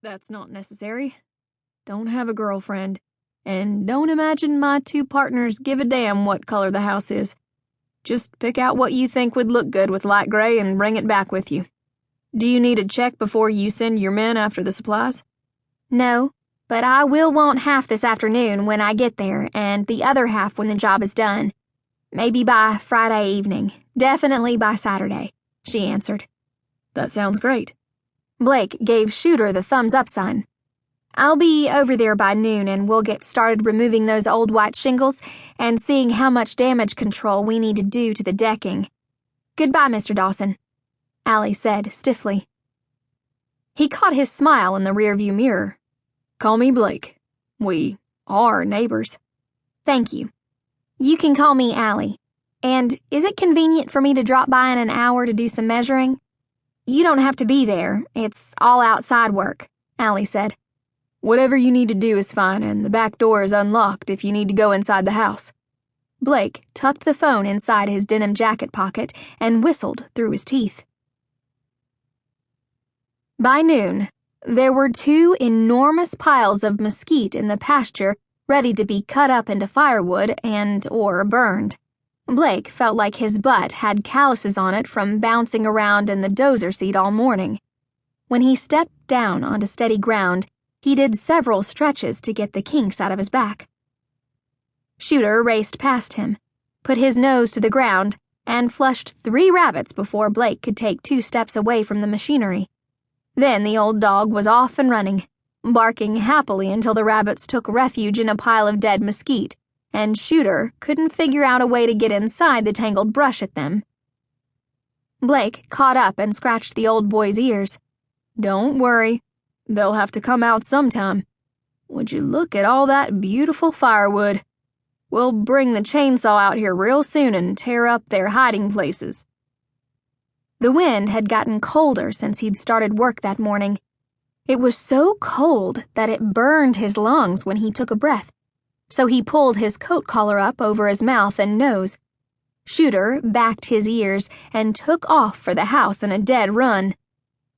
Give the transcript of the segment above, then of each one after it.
That's not necessary. Don't have a girlfriend. And don't imagine my two partners give a damn what color the house is. Just pick out what you think would look good with light gray and bring it back with you. Do you need a check before you send your men after the supplies? No, but I will want half this afternoon when I get there and the other half when the job is done. Maybe by Friday evening. Definitely by Saturday, she answered. That sounds great. Blake gave Shooter the thumbs-up sign. I'll be over there by noon and we'll get started removing those old white shingles and seeing how much damage control we need to do to the decking. Goodbye, Mr. Dawson, Allie said stiffly. He caught his smile in the rearview mirror. Call me Blake. We are neighbors. Thank you. You can call me Allie. And is it convenient for me to drop by in an hour to do some measuring? You don't have to be there. It's all outside work, Allie said. Whatever you need to do is fine, and the back door is unlocked if you need to go inside the house. Blake tucked the phone inside his denim jacket pocket and whistled through his teeth. By noon, there were 2 enormous piles of mesquite in the pasture ready to be cut up into firewood or burned. Blake felt like his butt had calluses on it from bouncing around in the dozer seat all morning. When he stepped down onto steady ground, he did several stretches to get the kinks out of his back. Shooter raced past him, put his nose to the ground, and flushed 3 rabbits before Blake could take 2 steps away from the machinery. Then the old dog was off and running, barking happily until the rabbits took refuge in a pile of dead mesquite, and Shooter couldn't figure out a way to get inside the tangled brush at them. Blake caught up and scratched the old boy's ears. Don't worry. They'll have to come out sometime. Would you look at all that beautiful firewood? We'll bring the chainsaw out here real soon and tear up their hiding places. The wind had gotten colder since he'd started work that morning. It was so cold that it burned his lungs when he took a breath, so he pulled his coat collar up over his mouth and nose. Shooter backed his ears and took off for the house in a dead run.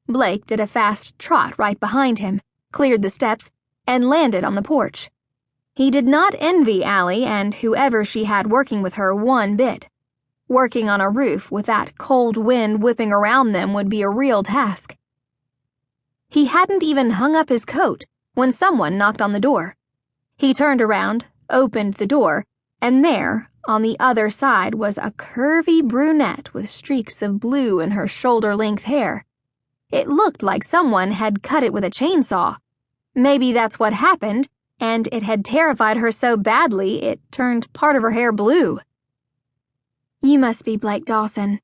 Blake did a fast trot right behind him, cleared the steps, and landed on the porch. He did not envy Allie and whoever she had working with her one bit. Working on a roof with that cold wind whipping around them would be a real task. He hadn't even hung up his coat when someone knocked on the door. He turned around, opened the door, and there, on the other side, was a curvy brunette with streaks of blue in her shoulder-length hair. It looked like someone had cut it with a chainsaw. Maybe that's what happened, and it had terrified her so badly it turned part of her hair blue. You must be Blake Dawson.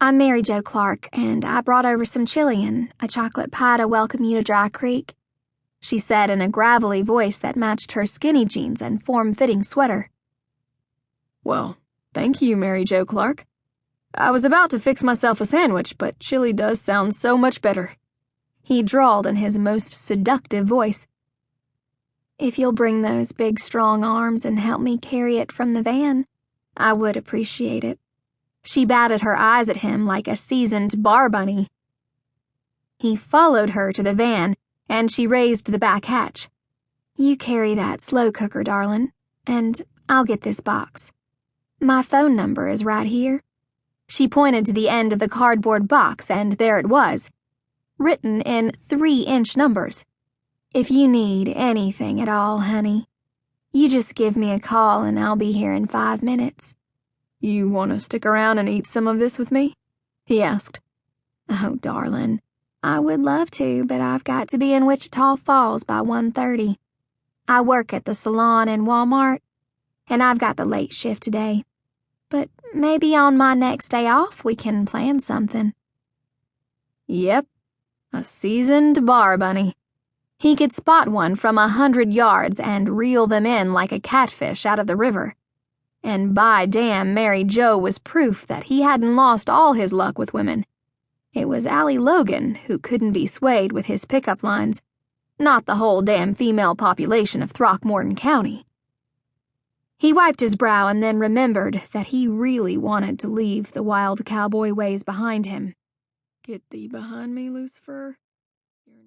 I'm Mary Jo Clark, and I brought over some chili and a chocolate pie to welcome you to Dry Creek, she said in a gravelly voice that matched her skinny jeans and form-fitting sweater. Well, thank you, Mary Jo Clark. I was about to fix myself a sandwich, but chili does sound so much better, he drawled in his most seductive voice. If you'll bring those big, strong arms and help me carry it from the van, I would appreciate it. She batted her eyes at him like a seasoned bar bunny. He followed her to the van, and she raised the back hatch. You carry that slow cooker, darling, and I'll get this box. My phone number is right here. She pointed to the end of the cardboard box, and there it was, written in 3-inch numbers. If you need anything at all, honey, you just give me a call and I'll be here in 5 minutes. You want to stick around and eat some of this with me? He asked. Oh, darling, I would love to, but I've got to be in Wichita Falls by 1:30. I work at the salon in Walmart, and I've got the late shift today. But maybe on my next day off we can plan something. Yep, a seasoned bar bunny. He could spot one from 100 yards and reel them in like a catfish out of the river. And by damn, Mary Jo was proof that he hadn't lost all his luck with women. It was Allie Logan who couldn't be swayed with his pickup lines, not the whole damn female population of Throckmorton County. He wiped his brow and then remembered that he really wanted to leave the wild cowboy ways behind him. Get thee behind me, Lucifer.